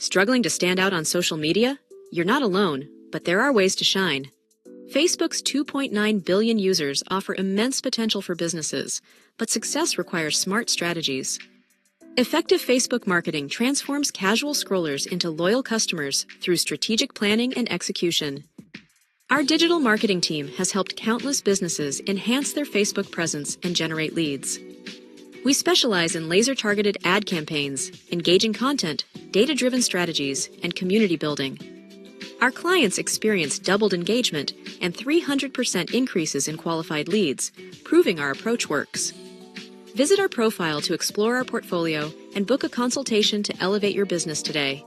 Struggling to stand out on social media? You're not alone, but there are ways to shine. Facebook's 2.9 billion users offer immense potential for businesses, but success requires smart strategies. Effective Facebook marketing transforms casual scrollers into loyal customers through strategic planning and execution. Our digital marketing team has helped countless businesses enhance their Facebook presence and generate leads. We specialize in laser-targeted ad campaigns, engaging content, data-driven strategies, and community building. Our clients experience doubled engagement and 300% increases in qualified leads, proving our approach works. Visit our profile to explore our portfolio and book a consultation to elevate your business today.